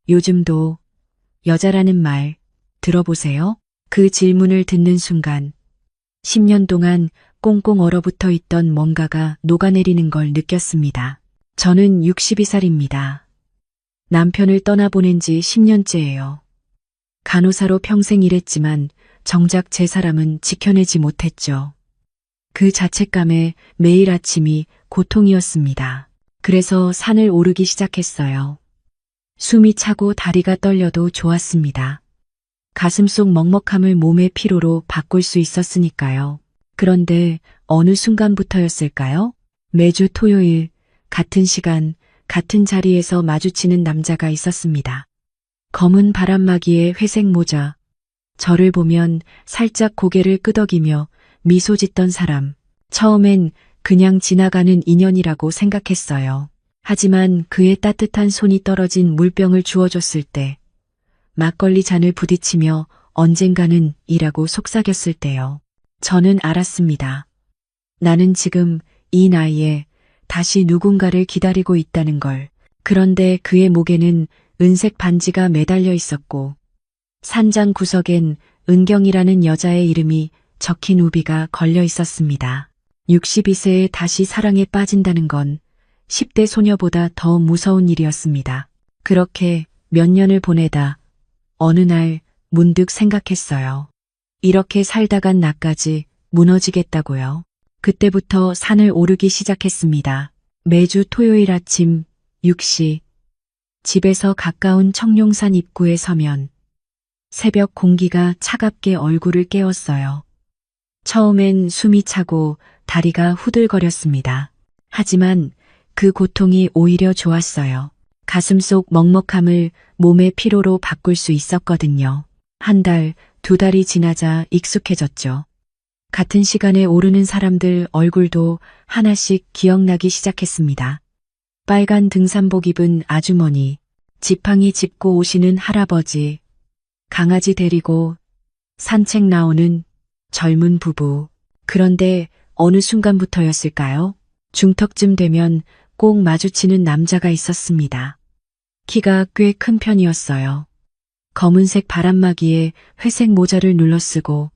요즘도 여자라는 말 들어보세요? 그 질문을 듣는 순간 10년 동안 꽁꽁 얼어붙어 있던 뭔가가 녹아내리는 걸 느꼈습니다. 저는 62살입니다. 남편을 떠나보낸 지 10년째예요. 간호사로 평생 일했지만 정작 제 사람은 지켜내지 못했죠. 그 자책감에 매일 아침이 고통이었습니다. 그래서 산을 오르기 시작했어요. 숨이 차고 다리가 떨려도 좋았습니다. 가슴속 먹먹함을 몸의 피로로 바꿀 수 있었으니까요. 그런데 어느 순간부터였을까요? 매주 토요일 같은 시간 같은 자리에서 마주치는 남자가 있었습니다. 검은 바람막이에 회색 모자, 저를 보면 살짝 고개를 끄덕이며 미소 짓던 사람. 처음엔 그냥 지나가는 인연이라고 생각했어요. 하지만 그의 따뜻한 손이 떨어진 물병을 주워줬을 때, 막걸리 잔을 부딪히며 언젠가는 이라고 속삭였을 때요. 저는 알았습니다. 나는 지금 이 나이에 다시 누군가를 기다리고 있다는 걸. 그런데 그의 목에는 은색 반지가 매달려 있었고 산장 구석엔 은경이라는 여자의 이름이 적힌 우비가 걸려 있었습니다. 62세에 다시 사랑에 빠진다는 건 10대 소녀보다 더 무서운 일이었습니다. 그렇게 몇 년을 보내다 어느 날 문득 생각했어요. 이렇게 살다간 나까지 무너지겠다고요. 그때부터 산을 오르기 시작했습니다. 매주 토요일 아침 6시 집에서 가까운 청룡산 입구에 서면 새벽 공기가 차갑게 얼굴을 깨웠어요. 처음엔 숨이 차고 다리가 후들거렸습니다. 하지만 그 고통이 오히려 좋았어요. 가슴속 먹먹함을 몸의 피로로 바꿀 수 있었거든요. 한 달, 두 달이 지나자 익숙해졌죠. 같은 시간에 오르는 사람들 얼굴도 하나씩 기억나기 시작했습니다. 빨간 등산복 입은 아주머니, 지팡이 짚고 오시는 할아버지, 강아지 데리고 산책 나오는 젊은 부부. 그런데 어느 순간부터였을까요? 중턱쯤 되면 꼭 마주치는 남자가 있었습니다. 키가 꽤 큰 편이었어요. 검은색 바람막이에 회색 모자를 눌러쓰고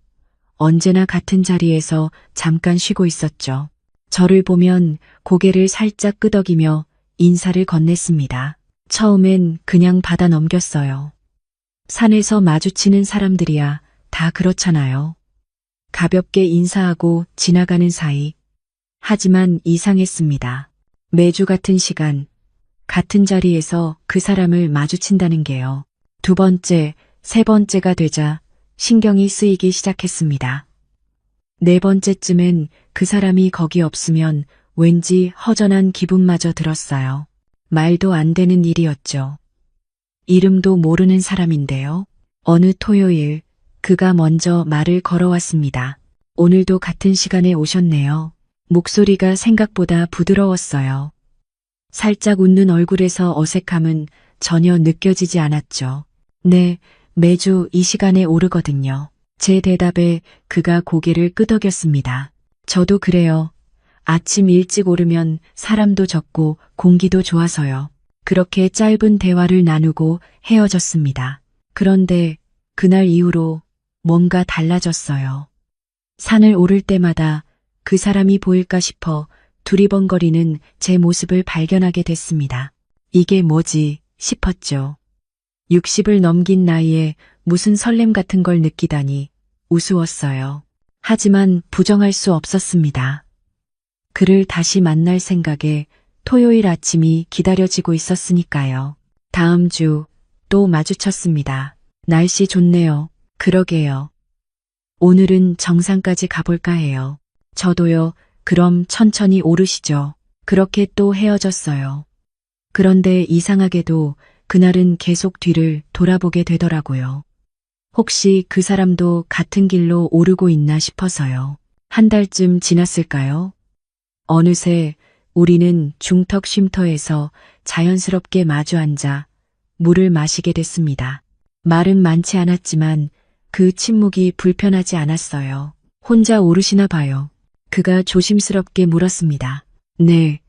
언제나 같은 자리에서 잠깐 쉬고 있었죠. 저를 보면 고개를 살짝 끄덕이며 인사를 건넸습니다. 처음엔 그냥 받아 넘겼어요. 산에서 마주치는 사람들이야 다 그렇잖아요. 가볍게 인사하고 지나가는 사이. 하지만 이상했습니다. 매주 같은 시간, 같은 자리에서 그 사람을 마주친다는 게요. 두 번째, 세 번째가 되자 신경이 쓰이기 시작했습니다. 네 번째쯤엔 그 사람이 거기 없으면 왠지 허전한 기분마저 들었어요. 말도 안 되는 일이었죠. 이름도 모르는 사람인데요. 어느 토요일 그가 먼저 말을 걸어왔습니다. 오늘도 같은 시간에 오셨네요. 목소리가 생각보다 부드러웠어요. 살짝 웃는 얼굴에서 어색함은 전혀 느껴지지 않았죠. 네, 매주 이 시간에 오르거든요. 제 대답에 그가 고개를 끄덕였습니다. 저도 그래요. 아침 일찍 오르면 사람도 적고 공기도 좋아서요. 그렇게 짧은 대화를 나누고 헤어졌습니다. 그런데 그날 이후로 뭔가 달라졌어요. 산을 오를 때마다 그 사람이 보일까 싶어 두리번거리는 제 모습을 발견하게 됐습니다. 이게 뭐지 싶었죠. 60을 넘긴 나이에 무슨 설렘 같은 걸 느끼다니 우스웠어요. 하지만 부정할 수 없었습니다. 그를 다시 만날 생각에 토요일 아침이 기다려지고 있었으니까요. 다음 주 또 마주쳤습니다. 날씨 좋네요. 그러게요. 오늘은 정상까지 가볼까 해요. 저도요. 그럼 천천히 오르시죠. 그렇게 또 헤어졌어요. 그런데 이상하게도 그날은 계속 뒤를 돌아보게 되더라고요. 혹시 그 사람도 같은 길로 오르고 있나 싶어서요. 한 달쯤 지났을까요? 어느새 우리는 중턱 쉼터에서 자연스럽게 마주 앉아 물을 마시게 됐습니다. 말은 많지 않았지만 그 침묵이 불편하지 않았어요. 혼자 오르시나 봐요. 그가 조심스럽게 물었습니다. 네.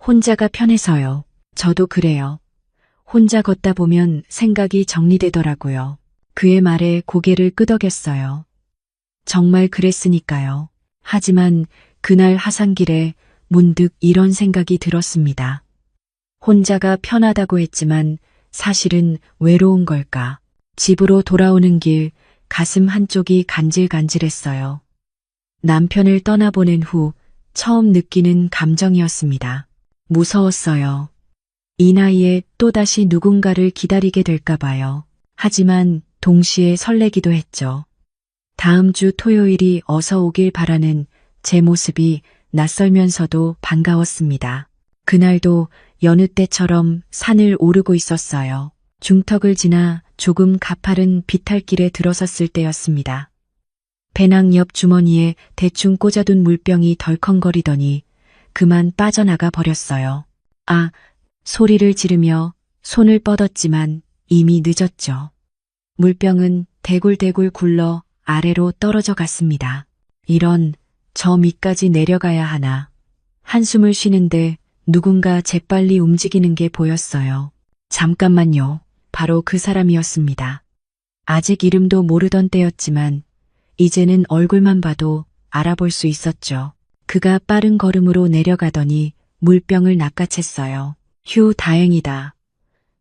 혼자가 편해서요. 저도 그래요. 혼자 걷다 보면 생각이 정리되더라고요. 그의 말에 고개를 끄덕였어요. 정말 그랬으니까요. 하지만 그날 하산길에 문득 이런 생각이 들었습니다. 혼자가 편하다고 했지만 사실은 외로운 걸까? 집으로 돌아오는 길 가슴 한쪽이 간질간질했어요. 남편을 떠나보낸 후 처음 느끼는 감정이었습니다. 무서웠어요. 이 나이에 또다시 누군가를 기다리게 될까 봐요. 하지만 동시에 설레기도 했죠. 다음 주 토요일이 어서 오길 바라는 제 모습이 낯설면서도 반가웠습니다. 그날도 여느 때처럼 산을 오르고 있었어요. 중턱을 지나 조금 가파른 비탈길에 들어섰을 때였습니다. 배낭 옆 주머니에 대충 꽂아둔 물병이 덜컹거리더니 그만 빠져나가 버렸어요. 아, 소리를 지르며 손을 뻗었지만 이미 늦었죠. 물병은 대굴대굴 굴러 아래로 떨어져 갔습니다. 이런, 저 밑까지 내려가야 하나. 한숨을 쉬는데 누군가 재빨리 움직이는 게 보였어요. 잠깐만요. 바로 그 사람이었습니다. 아직 이름도 모르던 때였지만 이제는 얼굴만 봐도 알아볼 수 있었죠. 그가 빠른 걸음으로 내려가더니 물병을 낚아챘어요. 휴, 다행이다.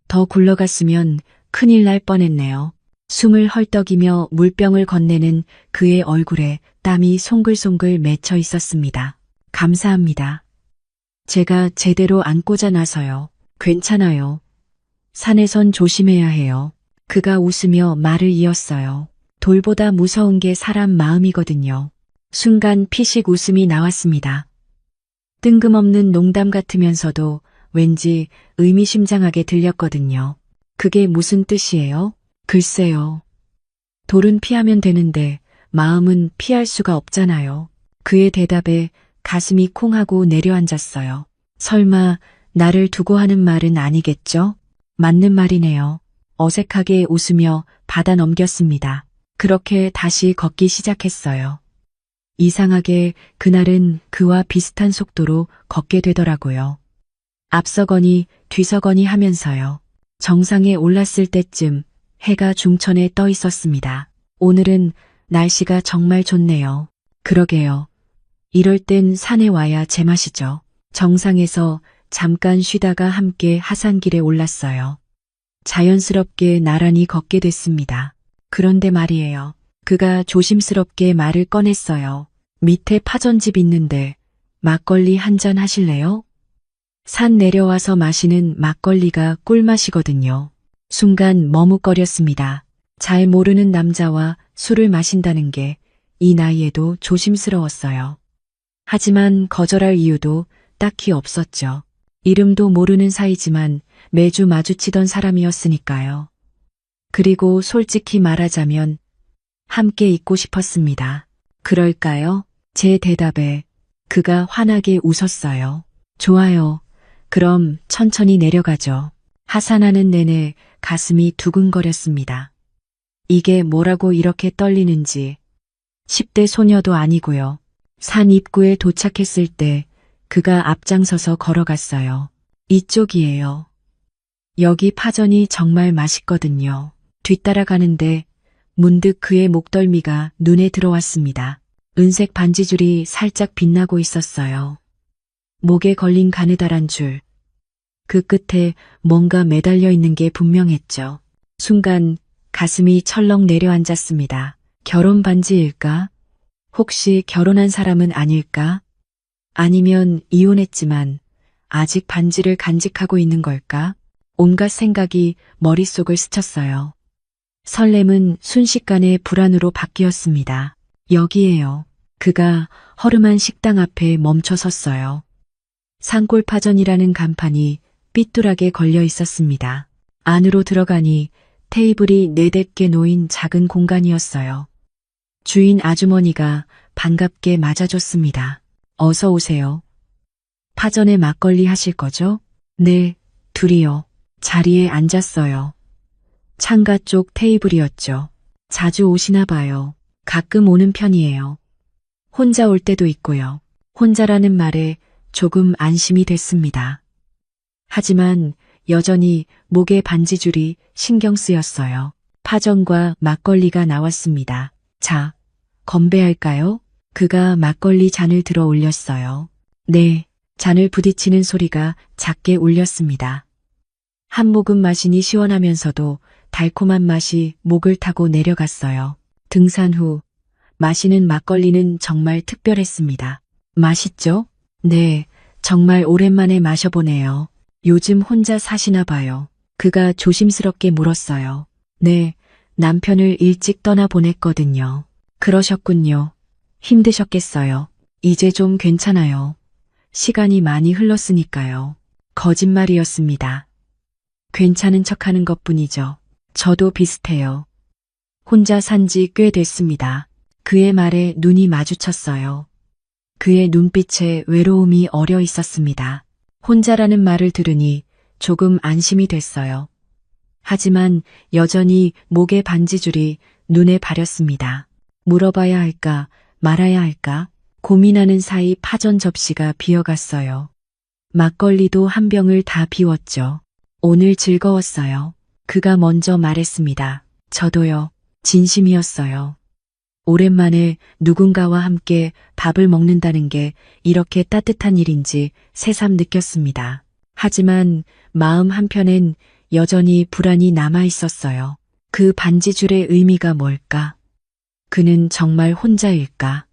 더 굴러갔으면 큰일 날 뻔했네요. 숨을 헐떡이며 물병을 건네는 그의 얼굴에 땀이 송글송글 맺혀 있었습니다. 감사합니다. 제가 제대로 안 꽂아놔서요. 괜찮아요. 산에선 조심해야 해요. 그가 웃으며 말을 이었어요. 돌보다 무서운 게 사람 마음이거든요. 순간 피식 웃음이 나왔습니다. 뜬금없는 농담 같으면서도 왠지 의미심장하게 들렸거든요. 그게 무슨 뜻이에요? 글쎄요. 돌은 피하면 되는데 마음은 피할 수가 없잖아요. 그의 대답에 가슴이 콩 하고 내려앉았어요. 설마 나를 두고 하는 말은 아니겠죠? 맞는 말이네요. 어색하게 웃으며 받아 넘겼습니다. 그렇게 다시 걷기 시작했어요. 이상하게 그날은 그와 비슷한 속도로 걷게 되더라고요. 앞서거니 뒤서거니 하면서요. 정상에 올랐을 때쯤 해가 중천에 떠 있었습니다. 오늘은 날씨가 정말 좋네요. 그러게요. 이럴 땐 산에 와야 제맛이죠. 정상에서 잠깐 쉬다가 함께 하산길에 올랐어요. 자연스럽게 나란히 걷게 됐습니다. 그런데 말이에요. 그가 조심스럽게 말을 꺼냈어요. 밑에 파전집 있는데 막걸리 한 잔 하실래요? 산 내려와서 마시는 막걸리가 꿀맛이거든요. 순간 머뭇거렸습니다. 잘 모르는 남자와 술을 마신다는 게 이 나이에도 조심스러웠어요. 하지만 거절할 이유도 딱히 없었죠. 이름도 모르는 사이지만 매주 마주치던 사람이었으니까요. 그리고 솔직히 말하자면 함께 있고 싶었습니다. 그럴까요? 제 대답에 그가 환하게 웃었어요. 좋아요. 그럼 천천히 내려가죠. 하산하는 내내 가슴이 두근거렸습니다. 이게 뭐라고 이렇게 떨리는지 10대 소녀도 아니고요. 산 입구에 도착했을 때 그가 앞장서서 걸어갔어요. 이쪽이에요. 여기 파전이 정말 맛있거든요. 뒤따라가는데 문득 그의 목덜미가 눈에 들어왔습니다. 은색 반지줄이 살짝 빛나고 있었어요. 목에 걸린 가느다란 줄. 그 끝에 뭔가 매달려 있는 게 분명했죠. 순간 가슴이 철렁 내려앉았습니다. 결혼 반지일까? 혹시 결혼한 사람은 아닐까? 아니면 이혼했지만 아직 반지를 간직하고 있는 걸까? 온갖 생각이 머릿속을 스쳤어요. 설렘은 순식간에 불안으로 바뀌었습니다. 여기에요. 그가 허름한 식당 앞에 멈춰 섰어요. 산골파전이라는 간판이 삐뚤하게 걸려 있었습니다. 안으로 들어가니 테이블이 네댓 개 놓인 작은 공간이었어요. 주인 아주머니가 반갑게 맞아줬습니다. 어서 오세요. 파전에 막걸리 하실 거죠? 네, 둘이요. 자리에 앉았어요. 창가 쪽 테이블이었죠. 자주 오시나 봐요. 가끔 오는 편이에요. 혼자 올 때도 있고요. 혼자라는 말에 조금 안심이 됐습니다. 하지만 여전히 목에 반지줄이 신경 쓰였어요. 파전과 막걸리가 나왔습니다. 자, 건배할까요? 그가 막걸리 잔을 들어 올렸어요. 네, 잔을 부딪히는 소리가 작게 울렸습니다. 한 모금 마시니 시원하면서도 달콤한 맛이 목을 타고 내려갔어요. 등산 후 마시는 막걸리는 정말 특별했습니다. 맛있죠? 네, 정말 오랜만에 마셔보네요. 요즘 혼자 사시나 봐요. 그가 조심스럽게 물었어요. 네, 남편을 일찍 떠나보냈거든요. 그러셨군요. 힘드셨겠어요. 이제 좀 괜찮아요. 시간이 많이 흘렀으니까요. 거짓말이었습니다. 괜찮은 척하는 것뿐이죠. 저도 비슷해요. 혼자 산지 꽤 됐습니다. 그의 말에 눈이 마주쳤어요. 그의 눈빛에 외로움이 어려 있었습니다. 혼자라는 말을 들으니 조금 안심이 됐어요. 하지만 여전히 목에 반지줄이 눈에 바렸습니다. 물어봐야 할까 말아야 할까 고민하는 사이 파전 접시가 비어갔어요. 막걸리도 한 병을 다 비웠죠. 오늘 즐거웠어요. 그가 먼저 말했습니다. 저도요. 진심이었어요. 오랜만에 누군가와 함께 밥을 먹는다는 게 이렇게 따뜻한 일인지 새삼 느꼈습니다. 하지만 마음 한편엔 여전히 불안이 남아 있었어요. 그 반지줄의 의미가 뭘까? 그는 정말 혼자일까?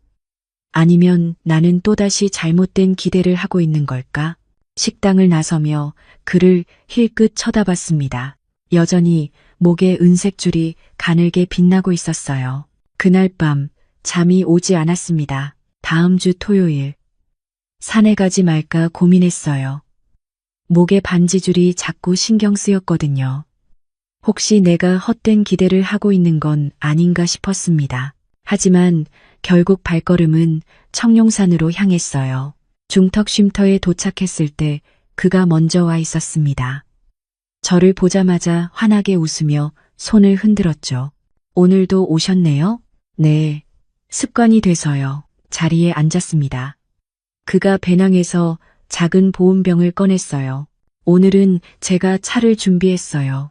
아니면 나는 또다시 잘못된 기대를 하고 있는 걸까? 식당을 나서며 그를 힐끗 쳐다봤습니다. 여전히 목에 은색 줄이 가늘게 빛나고 있었어요. 그날 밤 잠이 오지 않았습니다. 다음 주 토요일 산에 가지 말까 고민했어요. 목에 반지줄이 자꾸 신경 쓰였거든요. 혹시 내가 헛된 기대를 하고 있는 건 아닌가 싶었습니다. 하지만 결국 발걸음은 청룡산으로 향했어요. 중턱쉼터에 도착했을 때 그가 먼저 와 있었습니다. 저를 보자마자 환하게 웃으며 손을 흔들었죠. 오늘도 오셨네요? 네, 습관이 돼서요. 자리에 앉았습니다. 그가 배낭에서 작은 보온병을 꺼냈어요. 오늘은 제가 차를 준비했어요.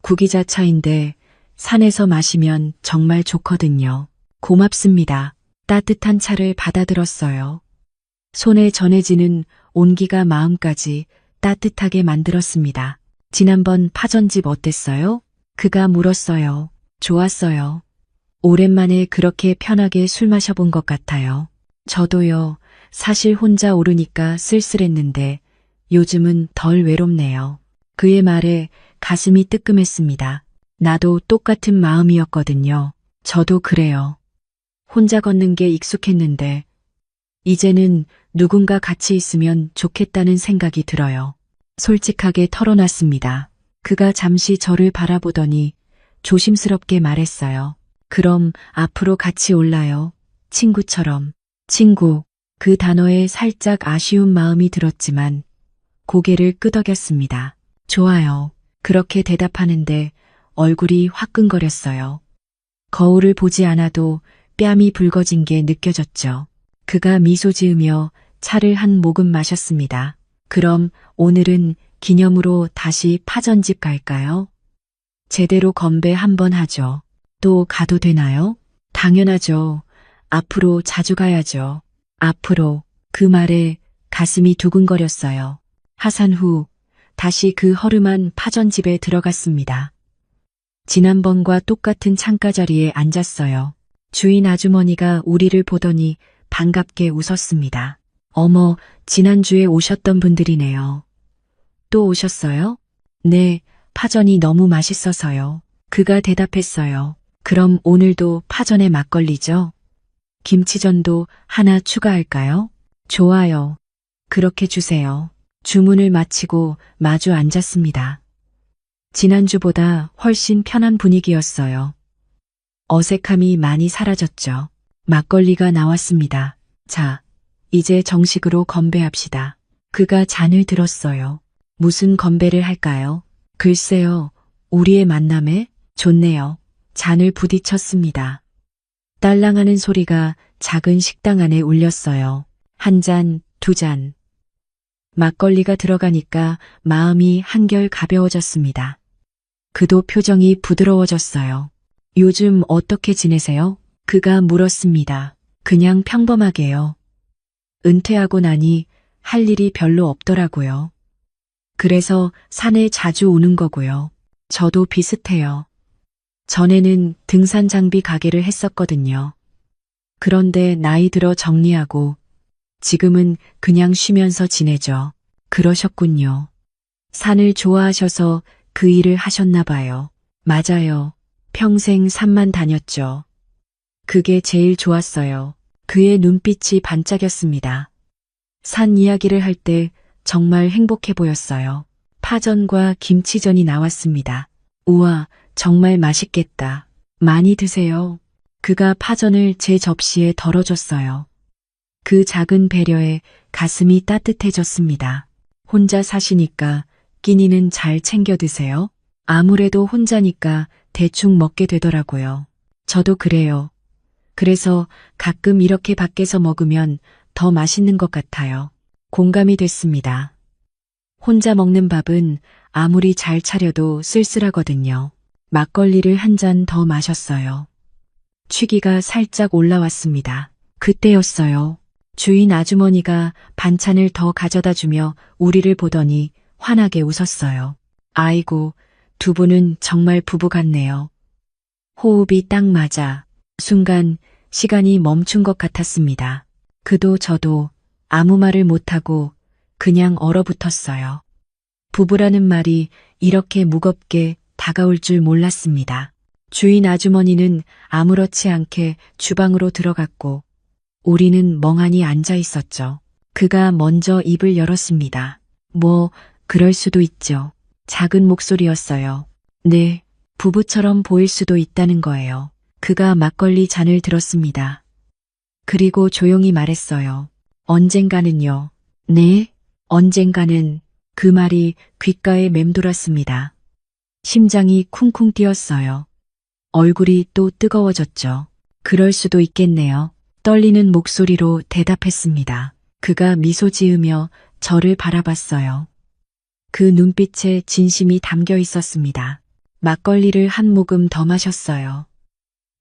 구기자차인데 산에서 마시면 정말 좋거든요. 고맙습니다. 따뜻한 차를 받아들었어요. 손에 전해지는 온기가 마음까지 따뜻하게 만들었습니다. 지난번 파전집 어땠어요? 그가 물었어요. 좋았어요. 오랜만에 그렇게 편하게 술 마셔본 것 같아요. 저도요. 사실 혼자 오르니까 쓸쓸했는데 요즘은 덜 외롭네요. 그의 말에 가슴이 뜨끔했습니다. 나도 똑같은 마음이었거든요. 저도 그래요. 혼자 걷는 게 익숙했는데 이제는 누군가 같이 있으면 좋겠다는 생각이 들어요. 솔직하게 털어놨습니다. 그가 잠시 저를 바라보더니 조심스럽게 말했어요. 그럼 앞으로 같이 올라요. 친구처럼. 친구. 그 단어에 살짝 아쉬운 마음이 들었지만 고개를 끄덕였습니다. 좋아요. 그렇게 대답하는데 얼굴이 화끈거렸어요. 거울을 보지 않아도 뺨이 붉어진 게 느껴졌죠. 그가 미소 지으며 차를 한 모금 마셨습니다. 그럼 오늘은 기념으로 다시 파전집 갈까요? 제대로 건배 한번 하죠. 또 가도 되나요? 당연하죠. 앞으로 자주 가야죠. 앞으로. 그 말에 가슴이 두근거렸어요. 하산 후 다시 그 허름한 파전집에 들어갔습니다. 지난번과 똑같은 창가 자리에 앉았어요. 주인 아주머니가 우리를 보더니 반갑게 웃었습니다. 어머, 지난주에 오셨던 분들이네요. 또 오셨어요? 네, 파전이 너무 맛있어서요. 그가 대답했어요. 그럼 오늘도 파전에 막걸리죠? 김치전도 하나 추가할까요? 좋아요. 그렇게 주세요. 주문을 마치고 마주 앉았습니다. 지난주보다 훨씬 편한 분위기였어요. 어색함이 많이 사라졌죠. 막걸리가 나왔습니다. 자, 이제 정식으로 건배합시다. 그가 잔을 들었어요. 무슨 건배를 할까요? 글쎄요, 우리의 만남에 좋네요. 잔을 부딪혔습니다. 딸랑하는 소리가 작은 식당 안에 울렸어요. 한 잔, 두 잔. 막걸리가 들어가니까 마음이 한결 가벼워졌습니다. 그도 표정이 부드러워졌어요. 요즘 어떻게 지내세요? 그가 물었습니다. 그냥 평범하게요. 은퇴하고 나니 할 일이 별로 없더라고요. 그래서 산에 자주 오는 거고요. 저도 비슷해요. 전에는 등산 장비 가게를 했었거든요. 그런데 나이 들어 정리하고 지금은 그냥 쉬면서 지내죠. 그러셨군요. 산을 좋아하셔서 그 일을 하셨나 봐요. 맞아요. 평생 산만 다녔죠. 그게 제일 좋았어요. 그의 눈빛이 반짝였습니다. 산 이야기를 할 때 정말 행복해 보였어요. 파전과 김치전이 나왔습니다. 우와, 정말 맛있겠다. 많이 드세요. 그가 파전을 제 접시에 덜어줬어요. 그 작은 배려에 가슴이 따뜻해졌습니다. 혼자 사시니까 끼니는 잘 챙겨 드세요? 아무래도 혼자니까 대충 먹게 되더라고요. 저도 그래요. 그래서 가끔 이렇게 밖에서 먹으면 더 맛있는 것 같아요. 공감이 됐습니다. 혼자 먹는 밥은 아무리 잘 차려도 쓸쓸하거든요. 막걸리를 한 잔 더 마셨어요. 취기가 살짝 올라왔습니다. 그때였어요. 주인 아주머니가 반찬을 더 가져다 주며 우리를 보더니 환하게 웃었어요. 아이고, 두 분은 정말 부부 같네요. 호흡이 딱 맞아 순간 시간이 멈춘 것 같았습니다. 그도 저도 아무 말을 못하고 그냥 얼어붙었어요. 부부라는 말이 이렇게 무겁게 다가올 줄 몰랐습니다. 주인 아주머니는 아무렇지 않게 주방으로 들어갔고 우리는 멍하니 앉아 있었죠. 그가 먼저 입을 열었습니다. 뭐, 그럴 수도 있죠. 작은 목소리였어요. 네, 부부처럼 보일 수도 있다는 거예요. 그가 막걸리 잔을 들었습니다. 그리고 조용히 말했어요. 언젠가는요. 네, 언젠가는 그 말이 귓가에 맴돌았습니다. 심장이 쿵쿵 뛰었어요. 얼굴이 또 뜨거워졌죠. 그럴 수도 있겠네요. 떨리는 목소리로 대답했습니다. 그가 미소 지으며 저를 바라봤어요. 그 눈빛에 진심이 담겨 있었습니다. 막걸리를 한 모금 더 마셨어요.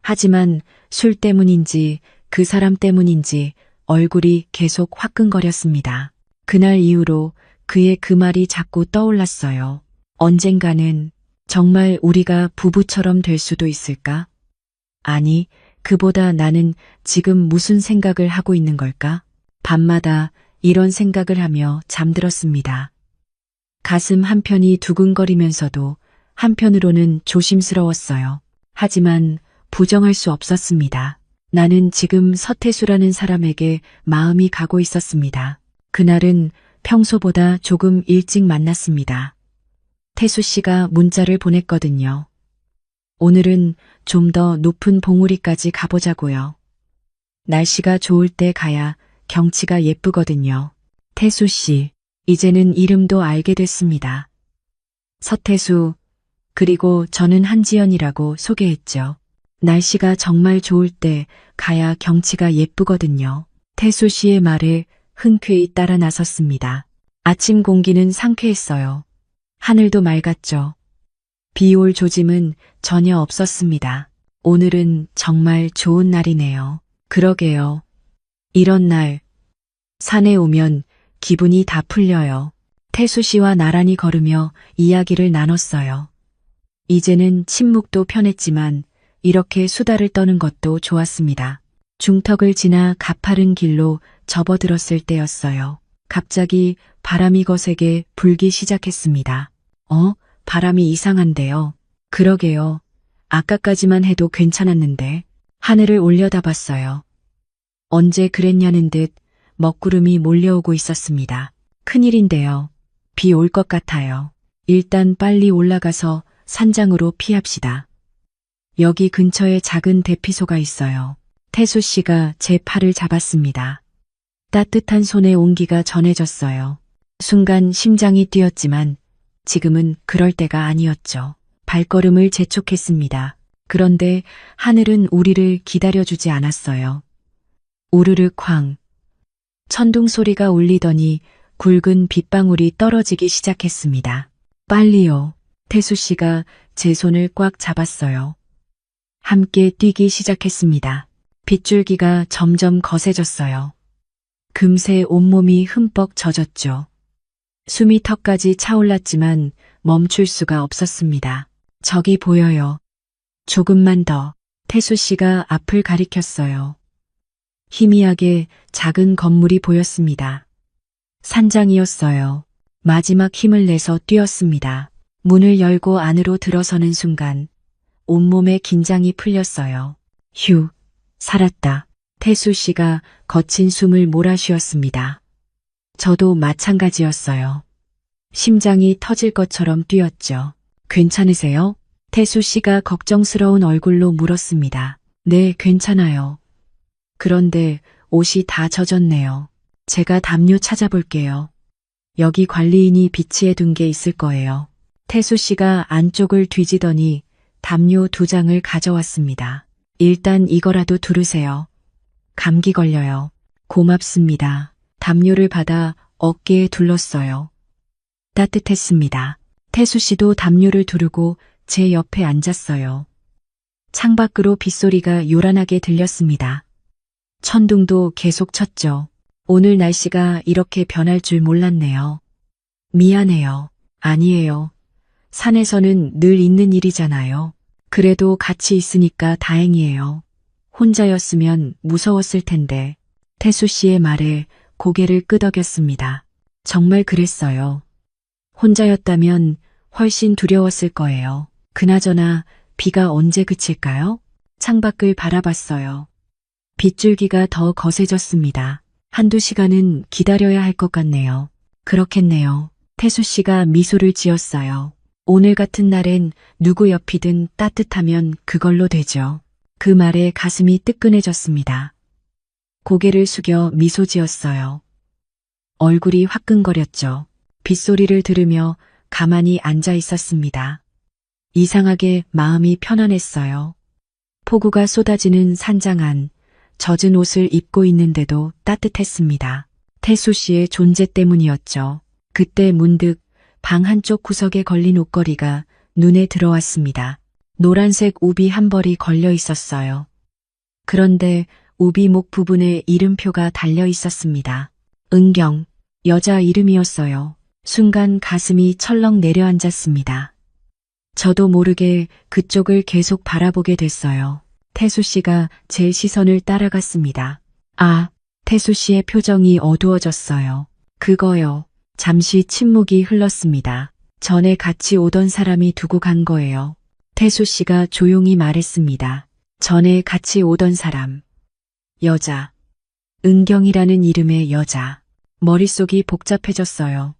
하지만 술 때문인지 그 사람 때문인지 얼굴이 계속 화끈거렸습니다. 그날 이후로 그의 그 말이 자꾸 떠올랐어요. 언젠가는 정말 우리가 부부처럼 될 수도 있을까? 아니, 그보다 나는 지금 무슨 생각을 하고 있는 걸까? 밤마다 이런 생각을 하며 잠들었습니다. 가슴 한편이 두근거리면서도 한편으로는 조심스러웠어요. 하지만 부정할 수 없었습니다. 나는 지금 서태수라는 사람에게 마음이 가고 있었습니다. 그날은 평소보다 조금 일찍 만났습니다. 태수 씨가 문자를 보냈거든요. 오늘은 좀 더 높은 봉우리까지 가보자고요. 날씨가 좋을 때 가야 경치가 예쁘거든요. 태수 씨, 이제는 이름도 알게 됐습니다. 서태수, 그리고 저는 한지연이라고 소개했죠. 날씨가 정말 좋을 때 가야 경치가 예쁘거든요. 태수 씨의 말에 흔쾌히 따라 나섰습니다. 아침 공기는 상쾌했어요. 하늘도 맑았죠. 비 올 조짐은 전혀 없었습니다. 오늘은 정말 좋은 날이네요. 그러게요. 이런 날, 산에 오면 기분이 다 풀려요. 태수 씨와 나란히 걸으며 이야기를 나눴어요. 이제는 침묵도 편했지만 이렇게 수다를 떠는 것도 좋았습니다. 중턱을 지나 가파른 길로 접어들었을 때였어요. 갑자기 바람이 거세게 불기 시작했습니다. 바람이 이상한데요. 그러게요. 아까까지만 해도 괜찮았는데 하늘을 올려다봤어요. 언제 그랬냐는 듯 먹구름이 몰려오고 있었습니다. 큰일인데요. 비 올 것 같아요. 일단 빨리 올라가서 산장으로 피합시다. 여기 근처에 작은 대피소가 있어요. 태수 씨가 제 팔을 잡았습니다. 따뜻한 손에 온기가 전해졌어요. 순간 심장이 뛰었지만 지금은 그럴 때가 아니었죠. 발걸음을 재촉했습니다. 그런데 하늘은 우리를 기다려주지 않았어요. 우르르 쾅. 천둥 소리가 울리더니 굵은 빗방울이 떨어지기 시작했습니다. 빨리요. 태수 씨가 제 손을 꽉 잡았어요. 함께 뛰기 시작했습니다. 빗줄기가 점점 거세졌어요. 금세 온몸이 흠뻑 젖었죠. 숨이 턱까지 차올랐지만 멈출 수가 없었습니다. 저기 보여요. 조금만 더. 태수 씨가 앞을 가리켰어요. 희미하게 작은 건물이 보였습니다. 산장이었어요. 마지막 힘을 내서 뛰었습니다. 문을 열고 안으로 들어서는 순간 온몸에 긴장이 풀렸어요. 휴, 살았다. 태수 씨가 거친 숨을 몰아쉬었습니다. 저도 마찬가지였어요. 심장이 터질 것처럼 뛰었죠. 괜찮으세요? 태수 씨가 걱정스러운 얼굴로 물었습니다. 네, 괜찮아요. 그런데 옷이 다 젖었네요. 제가 담요 찾아볼게요. 여기 관리인이 비치해 둔 게 있을 거예요. 태수 씨가 안쪽을 뒤지더니 담요 2장을 가져왔습니다. 일단 이거라도 두르세요. 감기 걸려요. 고맙습니다. 담요를 받아 어깨에 둘렀어요. 따뜻했습니다. 태수 씨도 담요를 두르고 제 옆에 앉았어요. 창밖으로 빗소리가 요란하게 들렸습니다. 천둥도 계속 쳤죠. 오늘 날씨가 이렇게 변할 줄 몰랐네요. 미안해요. 아니에요. 산에서는 늘 있는 일이잖아요. 그래도 같이 있으니까 다행이에요. 혼자였으면 무서웠을 텐데. 태수 씨의 말에 고개를 끄덕였습니다. 정말 그랬어요. 혼자였다면 훨씬 두려웠을 거예요. 그나저나 비가 언제 그칠까요? 창밖을 바라봤어요. 빗줄기가 더 거세졌습니다. 1~2시간은 기다려야 할 것 같네요. 그렇겠네요. 태수 씨가 미소를 지었어요. 오늘 같은 날엔 누구 옆이든 따뜻하면 그걸로 되죠. 그 말에 가슴이 뜨끈해졌습니다. 고개를 숙여 미소 지었어요. 얼굴이 화끈거렸죠. 빗소리를 들으며 가만히 앉아 있었습니다. 이상하게 마음이 편안했어요. 폭우가 쏟아지는 산장 안, 젖은 옷을 입고 있는데도 따뜻했습니다. 태수 씨의 존재 때문이었죠. 그때 문득 방 한쪽 구석에 걸린 옷걸이가 눈에 들어왔습니다. 노란색 우비 한 벌이 걸려 있었어요. 그런데 우비 목 부분에 이름표가 달려 있었습니다. 은경, 여자 이름이었어요. 순간 가슴이 철렁 내려앉았습니다. 저도 모르게 그쪽을 계속 바라보게 됐어요. 태수 씨가 제 시선을 따라갔습니다. 아, 태수 씨의 표정이 어두워졌어요. 그거요. 잠시 침묵이 흘렀습니다. 전에 같이 오던 사람이 두고 간 거예요. 태수 씨가 조용히 말했습니다. 전에 같이 오던 사람. 여자. 은경이라는 이름의 여자. 머릿속이 복잡해졌어요.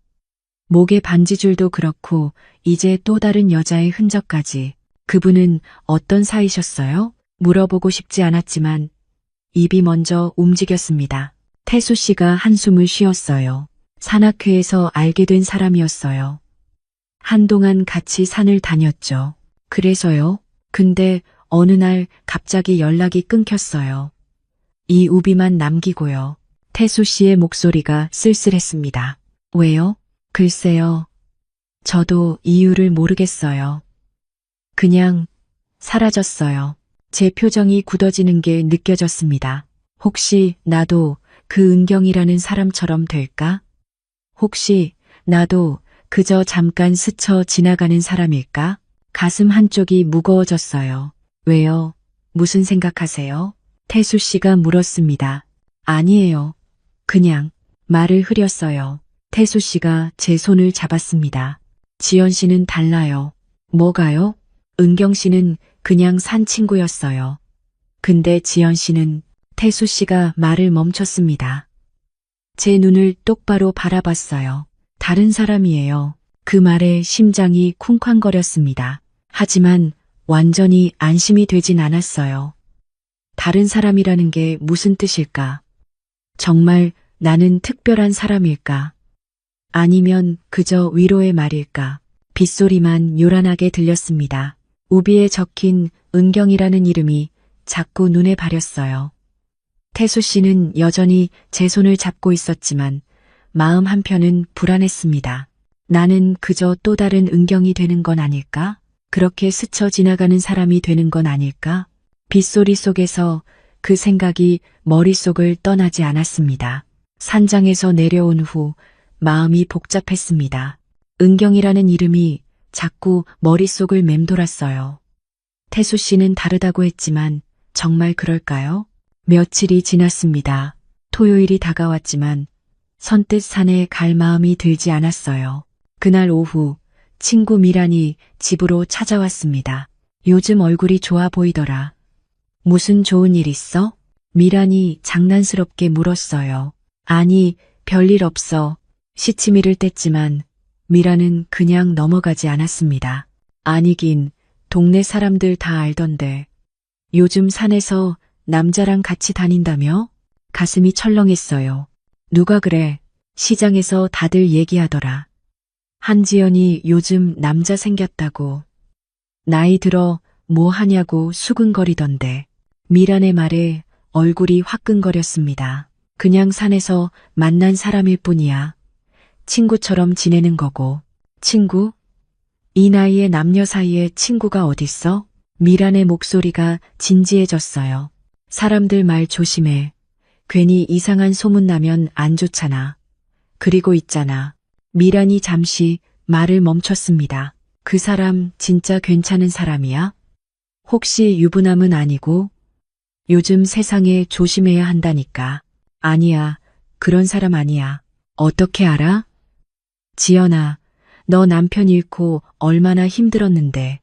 목에 반지줄도 그렇고 이제 또 다른 여자의 흔적까지. 그분은 어떤 사이셨어요? 물어보고 싶지 않았지만 입이 먼저 움직였습니다. 태수 씨가 한숨을 쉬었어요. 산악회에서 알게 된 사람이었어요. 한동안 같이 산을 다녔죠. 그래서요? 근데 어느 날 갑자기 연락이 끊겼어요. 이 우비만 남기고요. 태수 씨의 목소리가 쓸쓸했습니다. 왜요? 글쎄요. 저도 이유를 모르겠어요. 그냥 사라졌어요. 제 표정이 굳어지는 게 느껴졌습니다. 혹시 나도 그 은경이라는 사람처럼 될까? 혹시 나도 그저 잠깐 스쳐 지나가는 사람일까? 가슴 한쪽이 무거워졌어요. 왜요? 무슨 생각하세요? 태수 씨가 물었습니다. 아니에요. 그냥 말을 흐렸어요. 태수 씨가 제 손을 잡았습니다. 지연 씨는 달라요. 뭐가요? 은경 씨는 그냥 산 친구였어요. 근데 지연 씨는 태수 씨가 말을 멈췄습니다. 제 눈을 똑바로 바라봤어요. 다른 사람이에요. 그 말에 심장이 쿵쾅거렸습니다. 하지만 완전히 안심이 되진 않았어요. 다른 사람이라는 게 무슨 뜻일까? 정말 나는 특별한 사람일까? 아니면 그저 위로의 말일까? 빗소리만 요란하게 들렸습니다. 우비에 적힌 은경이라는 이름이 자꾸 눈에 바렸어요. 태수 씨는 여전히 제 손을 잡고 있었지만 마음 한편은 불안했습니다. 나는 그저 또 다른 은경이 되는 건 아닐까? 그렇게 스쳐 지나가는 사람이 되는 건 아닐까? 빗소리 속에서 그 생각이 머릿속을 떠나지 않았습니다. 산장에서 내려온 후 마음이 복잡했습니다. 은경이라는 이름이 자꾸 머릿속을 맴돌았어요. 태수 씨는 다르다고 했지만 정말 그럴까요? 며칠이 지났습니다. 토요일이 다가왔지만 선뜻 산에 갈 마음이 들지 않았어요. 그날 오후 친구 미란이 집으로 찾아왔습니다. 요즘 얼굴이 좋아 보이더라. 무슨 좋은 일 있어? 미란이 장난스럽게 물었어요. 아니, 별일 없어. 시치미를 뗐지만 미란은 그냥 넘어가지 않았습니다. 아니긴, 동네 사람들 다 알던데. 요즘 산에서 남자랑 같이 다닌다며? 가슴이 철렁했어요. 누가 그래? 시장에서 다들 얘기하더라. 한지연이 요즘 남자 생겼다고. 나이 들어 뭐 하냐고 수근거리던데. 미란의 말에 얼굴이 화끈거렸습니다. 그냥 산에서 만난 사람일 뿐이야. 친구처럼 지내는 거고. 친구? 이 나이에 남녀 사이에 친구가 어딨어? 미란의 목소리가 진지해졌어요. 사람들 말 조심해. 괜히 이상한 소문 나면 안 좋잖아. 그리고 있잖아. 미란이 잠시 말을 멈췄습니다. 그 사람 진짜 괜찮은 사람이야? 혹시 유부남은 아니고? 요즘 세상에 조심해야 한다니까. 아니야. 그런 사람 아니야. 어떻게 알아? 지연아, 너 남편 잃고 얼마나 힘들었는데.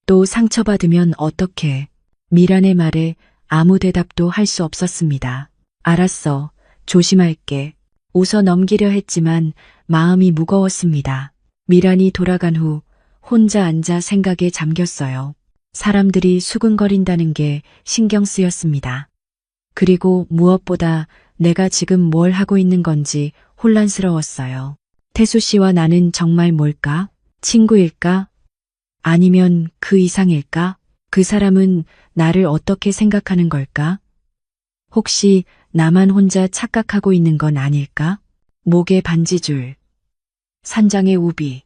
또 상처받으면 어떡해. 미란의 말에 아무 대답도 할 수 없었습니다. 알았어. 조심할게. 웃어 넘기려 했지만 마음이 무거웠습니다. 미란이 돌아간 후 혼자 앉아 생각에 잠겼어요. 사람들이 수근거린다는 게 신경 쓰였습니다. 그리고 무엇보다 내가 지금 뭘 하고 있는 건지 혼란스러웠어요. 태수 씨와 나는 정말 뭘까? 친구일까? 아니면 그 이상일까? 그 사람은 나를 어떻게 생각하는 걸까? 혹시 나만 혼자 착각하고 있는 건 아닐까? 목에 반지줄, 산장의 우비,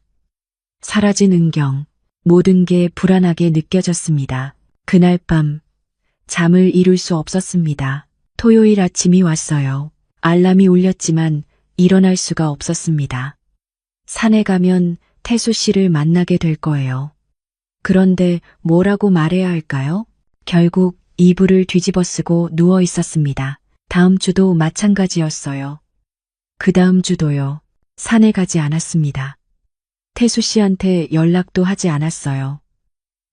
사라진 은경, 모든 게 불안하게 느껴졌습니다. 그날 밤 잠을 이룰 수 없었습니다. 토요일 아침이 왔어요. 알람이 울렸지만 일어날 수가 없었습니다. 산에 가면 태수 씨를 만나게 될 거예요. 그런데 뭐라고 말해야 할까요? 결국 이불을 뒤집어 쓰고 누워 있었습니다. 다음 주도 마찬가지였어요. 그 다음 주도요. 산에 가지 않았습니다. 태수 씨한테 연락도 하지 않았어요.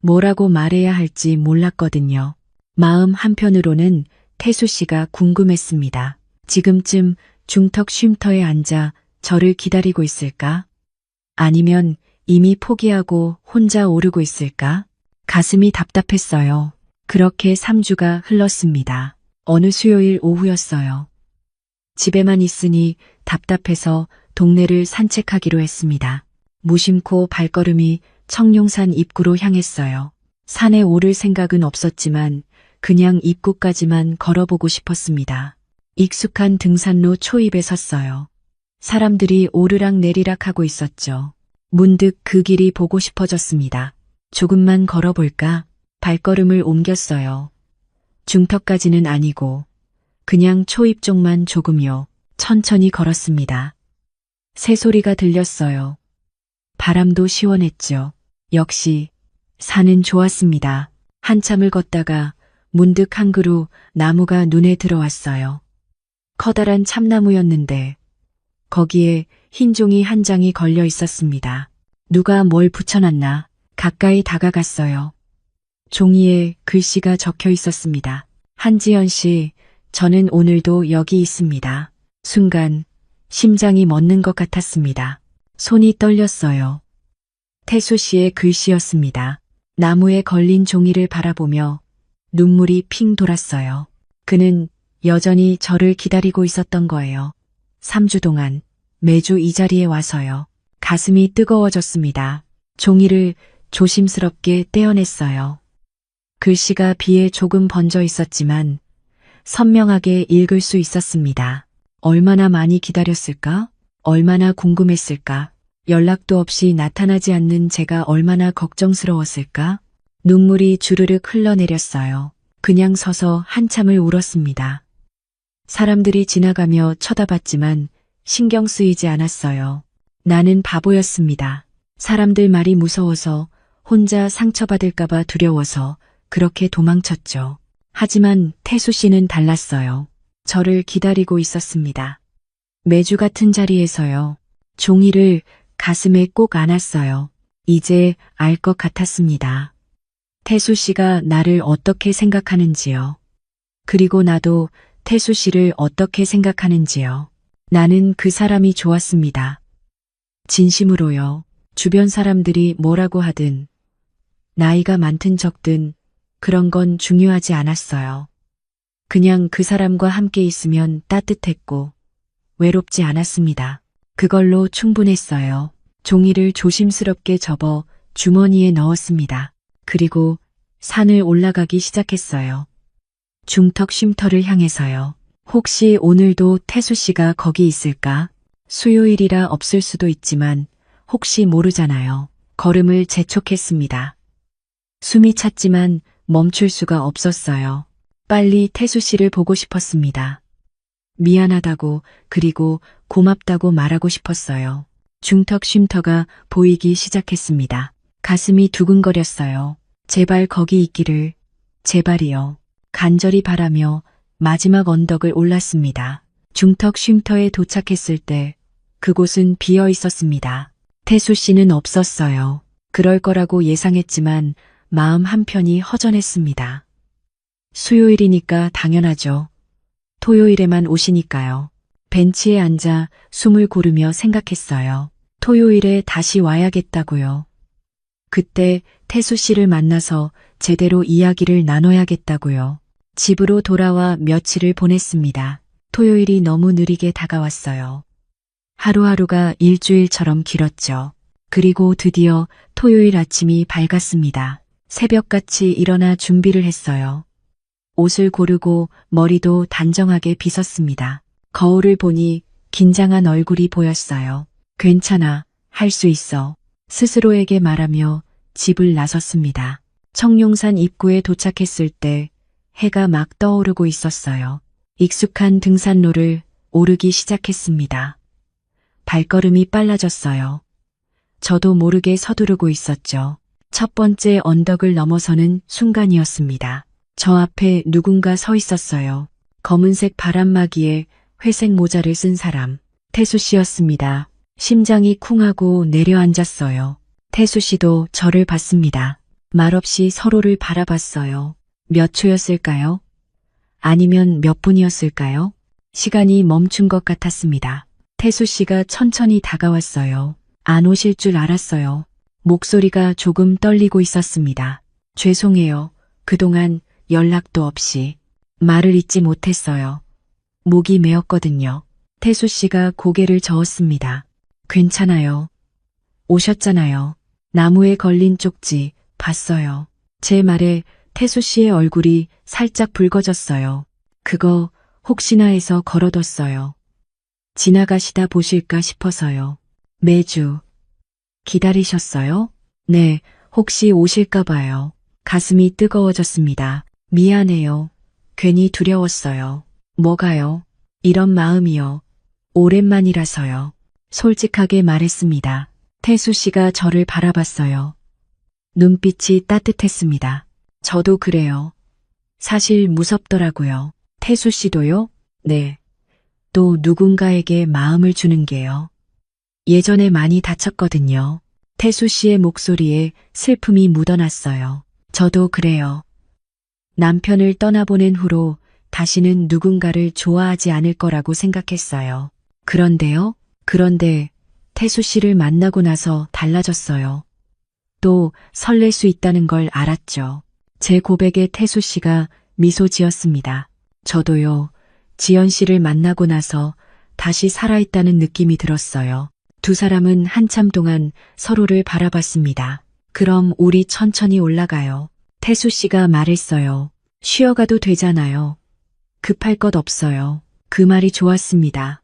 뭐라고 말해야 할지 몰랐거든요. 마음 한편으로는 태수 씨가 궁금했습니다. 지금쯤 중턱 쉼터에 앉아 저를 기다리고 있을까? 아니면 이미 포기하고 혼자 오르고 있을까? 가슴이 답답했어요. 그렇게 3주가 흘렀습니다. 어느 수요일 오후였어요. 집에만 있으니 답답해서 동네를 산책하기로 했습니다. 무심코 발걸음이 청룡산 입구로 향했어요. 산에 오를 생각은 없었지만 그냥 입구까지만 걸어보고 싶었습니다. 익숙한 등산로 초입에 섰어요. 사람들이 오르락 내리락 하고 있었죠. 문득 그 길이 보고 싶어졌습니다. 조금만 걸어볼까? 발걸음을 옮겼어요. 중턱까지는 아니고 그냥 초입 쪽만 조금요. 천천히 걸었습니다. 새소리가 들렸어요. 바람도 시원했죠. 역시 산은 좋았습니다. 한참을 걷다가 문득 한 그루 나무가 눈에 들어왔어요. 커다란 참나무였는데 거기에 흰 종이 한 장이 걸려 있었습니다. 누가 뭘 붙여놨나? 가까이 다가갔어요. 종이에 글씨가 적혀 있었습니다. 한지연 씨, 저는 오늘도 여기 있습니다. 순간 심장이 멎는 것 같았습니다. 손이 떨렸어요. 태수 씨의 글씨였습니다. 나무에 걸린 종이를 바라보며 눈물이 핑 돌았어요. 그는 여전히 저를 기다리고 있었던 거예요. 3주 동안 매주 이 자리에 와서요. 가슴이 뜨거워졌습니다. 종이를 조심스럽게 떼어냈어요. 글씨가 비에 조금 번져 있었지만 선명하게 읽을 수 있었습니다. 얼마나 많이 기다렸을까? 얼마나 궁금했을까? 연락도 없이 나타나지 않는 제가 얼마나 걱정스러웠을까? 눈물이 주르륵 흘러내렸어요. 그냥 서서 한참을 울었습니다. 사람들이 지나가며 쳐다봤지만 신경 쓰이지 않았어요. 나는 바보였습니다. 사람들 말이 무서워서, 혼자 상처받을까봐 두려워서 그렇게 도망쳤죠. 하지만 태수 씨는 달랐어요. 저를 기다리고 있었습니다. 매주 같은 자리에서요. 종이를 가슴에 꼭 안았어요. 이제 알 것 같았습니다. 태수 씨가 나를 어떻게 생각하는지요. 그리고 나도 태수 씨를 어떻게 생각하는지요. 나는 그 사람이 좋았습니다. 진심으로요. 주변 사람들이 뭐라고 하든, 나이가 많든 적든 그런 건 중요하지 않았어요. 그냥 그 사람과 함께 있으면 따뜻했고 외롭지 않았습니다. 그걸로 충분했어요. 종이를 조심스럽게 접어 주머니에 넣었습니다. 그리고 산을 올라가기 시작했어요. 중턱 쉼터를 향해서요. 혹시 오늘도 태수 씨가 거기 있을까? 수요일이라 없을 수도 있지만 혹시 모르잖아요. 걸음을 재촉했습니다. 숨이 찼지만 멈출 수가 없었어요. 빨리 태수 씨를 보고 싶었습니다. 미안하다고 그리고 고맙다고 말하고 싶었어요. 중턱 쉼터가 보이기 시작했습니다. 가슴이 두근거렸어요. 제발 거기 있기를, 제발이요. 간절히 바라며 마지막 언덕을 올랐습니다. 중턱 쉼터에 도착했을 때 그곳은 비어 있었습니다. 태수 씨는 없었어요. 그럴 거라고 예상했지만 마음 한편이 허전했습니다. 수요일이니까 당연하죠. 토요일에만 오시니까요. 벤치에 앉아 숨을 고르며 생각했어요. 토요일에 다시 와야겠다고요. 그때 태수 씨를 만나서 제대로 이야기를 나눠야겠다고요. 집으로 돌아와 며칠을 보냈습니다. 토요일이 너무 느리게 다가왔어요. 하루하루가 일주일처럼 길었죠. 그리고 드디어 토요일 아침이 밝았습니다. 새벽같이 일어나 준비를 했어요. 옷을 고르고 머리도 단정하게 빗었습니다. 거울을 보니 긴장한 얼굴이 보였어요. 괜찮아, 할 수 있어. 스스로에게 말하며 집을 나섰습니다. 청룡산 입구에 도착했을 때 해가 막 떠오르고 있었어요. 익숙한 등산로를 오르기 시작했습니다. 발걸음이 빨라졌어요. 저도 모르게 서두르고 있었죠. 첫 번째 언덕을 넘어서는 순간이었습니다. 저 앞에 누군가 서 있었어요. 검은색 바람막이에 회색 모자를 쓴 사람. 태수 씨였습니다. 심장이 쿵하고 내려앉았어요. 태수 씨도 저를 봤습니다. 말없이 서로를 바라봤어요. 몇 초였을까요? 아니면 몇 분이었을까요? 시간이 멈춘 것 같았습니다. 태수 씨가 천천히 다가왔어요. 안 오실 줄 알았어요. 목소리가 조금 떨리고 있었습니다. 죄송해요. 그동안 연락도 없이 말을 잇지 못했어요. 목이 메었거든요. 태수 씨가 고개를 저었습니다. 괜찮아요. 오셨잖아요. 나무에 걸린 쪽지 봤어요. 제 말에 태수 씨의 얼굴이 살짝 붉어졌어요. 그거 혹시나 해서 걸어뒀어요. 지나가시다 보실까 싶어서요. 매주 기다리셨어요? 네, 혹시 오실까 봐요. 가슴이 뜨거워졌습니다. 미안해요. 괜히 두려웠어요. 뭐가요? 이런 마음이요. 오랜만이라서요. 솔직하게 말했습니다. 태수 씨가 저를 바라봤어요. 눈빛이 따뜻했습니다. 저도 그래요. 사실 무섭더라고요. 태수 씨도요? 네. 또 누군가에게 마음을 주는 게요. 예전에 많이 다쳤거든요. 태수 씨의 목소리에 슬픔이 묻어났어요. 저도 그래요. 남편을 떠나보낸 후로 다시는 누군가를 좋아하지 않을 거라고 생각했어요. 그런데 태수 씨를 만나고 나서 달라졌어요. 또 설렐 수 있다는 걸 알았죠. 제 고백에 태수 씨가 미소 지었습니다. 저도요. 지연 씨를 만나고 나서 다시 살아있다는 느낌이 들었어요. 두 사람은 한참 동안 서로를 바라봤습니다. 그럼 우리 천천히 올라가요. 태수 씨가 말했어요. 쉬어가도 되잖아요. 급할 것 없어요. 그 말이 좋았습니다.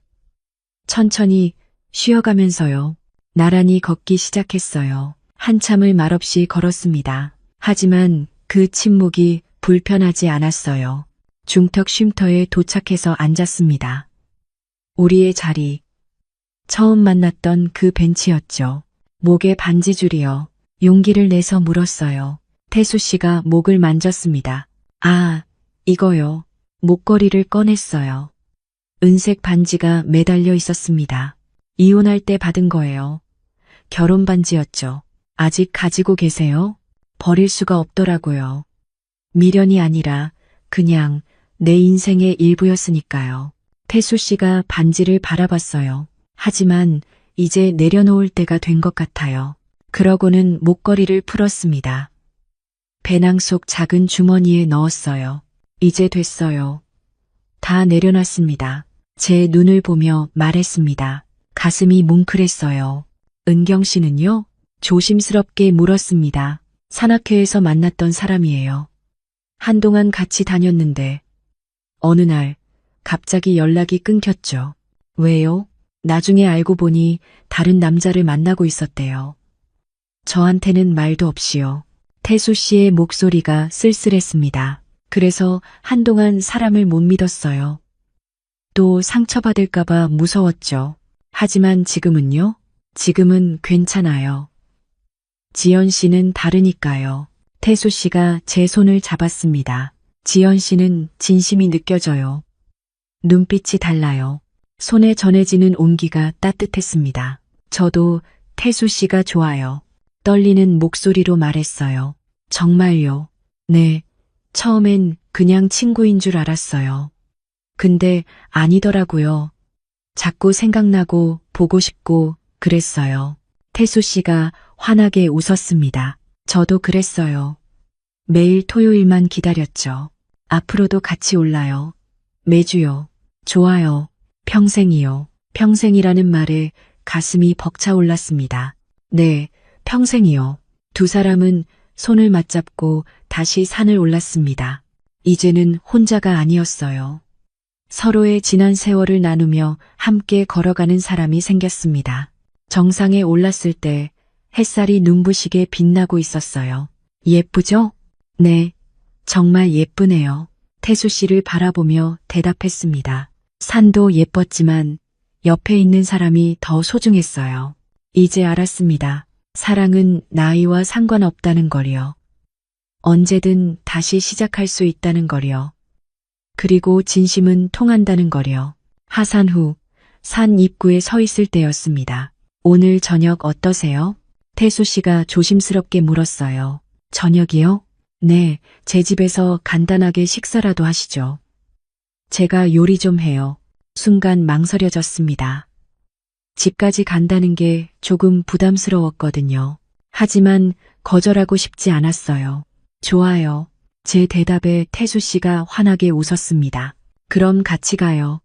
천천히 쉬어가면서요. 나란히 걷기 시작했어요. 한참을 말없이 걸었습니다. 하지만 그 침묵이 불편하지 않았어요. 중턱 쉼터에 도착해서 앉았습니다. 우리의 자리. 처음 만났던 그 벤치였죠. 목에 반지줄이요. 용기를 내서 물었어요. 태수 씨가 목을 만졌습니다. 아, 이거요. 목걸이를 꺼냈어요. 은색 반지가 매달려 있었습니다. 이혼할 때 받은 거예요. 결혼 반지였죠. 아직 가지고 계세요? 버릴 수가 없더라고요. 미련이 아니라 그냥 내 인생의 일부였으니까요. 태수 씨가 반지를 바라봤어요. 하지만 이제 내려놓을 때가 된 것 같아요. 그러고는 목걸이를 풀었습니다. 배낭 속 작은 주머니에 넣었어요. 이제 됐어요. 다 내려놨습니다. 제 눈을 보며 말했습니다. 가슴이 뭉클했어요. 은경 씨는요? 조심스럽게 물었습니다. 산악회에서 만났던 사람이에요. 한동안 같이 다녔는데 어느 날 갑자기 연락이 끊겼죠. 왜요? 나중에 알고 보니 다른 남자를 만나고 있었대요. 저한테는 말도 없이요. 태수 씨의 목소리가 쓸쓸했습니다. 그래서 한동안 사람을 못 믿었어요. 또 상처받을까봐 무서웠죠. 하지만 지금은요? 지금은 괜찮아요. 지연 씨는 다르니까요. 태수 씨가 제 손을 잡았습니다. 지연 씨는 진심이 느껴져요. 눈빛이 달라요. 손에 전해지는 온기가 따뜻했습니다. 저도 태수 씨가 좋아요. 떨리는 목소리로 말했어요. 정말요? 네. 처음엔 그냥 친구인 줄 알았어요. 근데 아니더라고요. 자꾸 생각나고 보고 싶고 그랬어요. 태수 씨가 환하게 웃었습니다. 저도 그랬어요. 매일 토요일만 기다렸죠. 앞으로도 같이 올라요. 매주요. 좋아요. 평생이요. 평생이라는 말에 가슴이 벅차올랐습니다. 네, 평생이요. 두 사람은 손을 맞잡고 다시 산을 올랐습니다. 이제는 혼자가 아니었어요. 서로의 지난 세월을 나누며 함께 걸어가는 사람이 생겼습니다. 정상에 올랐을 때 햇살이 눈부시게 빛나고 있었어요. 예쁘죠? 네, 정말 예쁘네요. 태수 씨를 바라보며 대답했습니다. 산도 예뻤지만 옆에 있는 사람이 더 소중했어요. 이제 알았습니다. 사랑은 나이와 상관없다는 걸요. 언제든 다시 시작할 수 있다는 걸요. 그리고 진심은 통한다는 걸요. 하산 후 산 입구에 서 있을 때였습니다. 오늘 저녁 어떠세요? 태수 씨가 조심스럽게 물었어요. 저녁이요? 네, 제 집에서 간단하게 식사라도 하시죠. 제가 요리 좀 해요. 순간 망설여졌습니다. 집까지 간다는 게 조금 부담스러웠거든요. 하지만 거절하고 싶지 않았어요. 좋아요. 제 대답에 태수 씨가 환하게 웃었습니다. 그럼 같이 가요.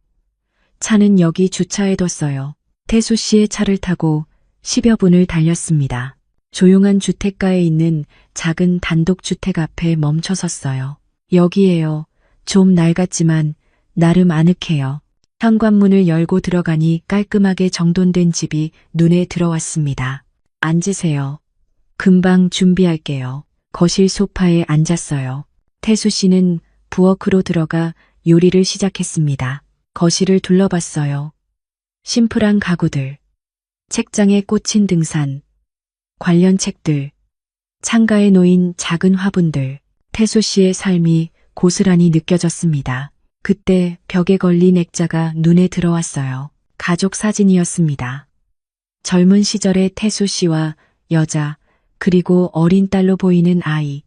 차는 여기 주차해뒀어요. 태수 씨의 차를 타고 10여 분을 달렸습니다. 조용한 주택가에 있는 작은 단독주택 앞에 멈춰 섰어요. 여기에요. 좀 낡았지만 나름 아늑해요. 현관문을 열고 들어가니 깔끔하게 정돈된 집이 눈에 들어왔습니다. 앉으세요. 금방 준비할게요. 거실 소파에 앉았어요. 태수 씨는 부엌으로 들어가 요리를 시작했습니다. 거실을 둘러봤어요. 심플한 가구들, 책장에 꽂힌 등산, 관련 책들, 창가에 놓인 작은 화분들, 태수 씨의 삶이 고스란히 느껴졌습니다. 그때 벽에 걸린 액자가 눈에 들어왔어요. 가족 사진이었습니다. 젊은 시절의 태수 씨와 여자, 그리고 어린 딸로 보이는 아이.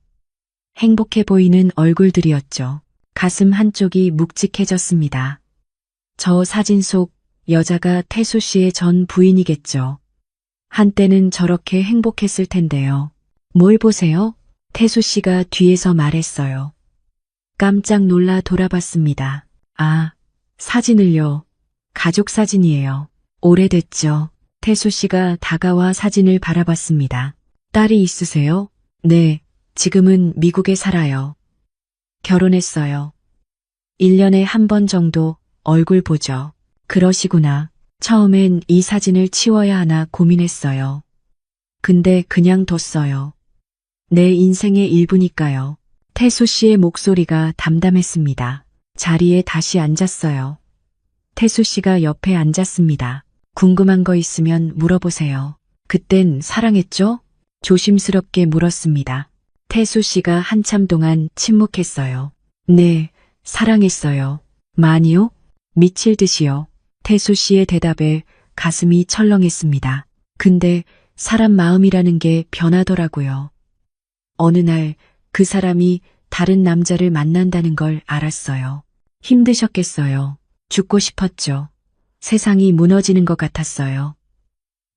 행복해 보이는 얼굴들이었죠. 가슴 한쪽이 묵직해졌습니다. 저 사진 속 여자가 태수 씨의 전 부인이겠죠. 한때는 저렇게 행복했을 텐데요. 뭘 보세요? 태수 씨가 뒤에서 말했어요. 깜짝 놀라 돌아봤습니다. 아, 사진을요. 가족 사진이에요. 오래됐죠. 태수 씨가 다가와 사진을 바라봤습니다. 딸이 있으세요? 네, 지금은 미국에 살아요. 결혼했어요. 1년에 한 번 정도 얼굴 보죠. 그러시구나. 처음엔 이 사진을 치워야 하나 고민했어요. 근데 그냥 뒀어요. 내 인생의 일부니까요. 태수 씨의 목소리가 담담했습니다. 자리에 다시 앉았어요. 태수 씨가 옆에 앉았습니다. 궁금한 거 있으면 물어보세요. 그땐 사랑했죠? 조심스럽게 물었습니다. 태수 씨가 한참 동안 침묵했어요. 네, 사랑했어요. 많이요? 미칠 듯이요. 태수 씨의 대답에 가슴이 철렁했습니다. 근데 사람 마음이라는 게 변하더라고요. 어느 날 그 사람이 다른 남자를 만난다는 걸 알았어요. 힘드셨겠어요. 죽고 싶었죠. 세상이 무너지는 것 같았어요.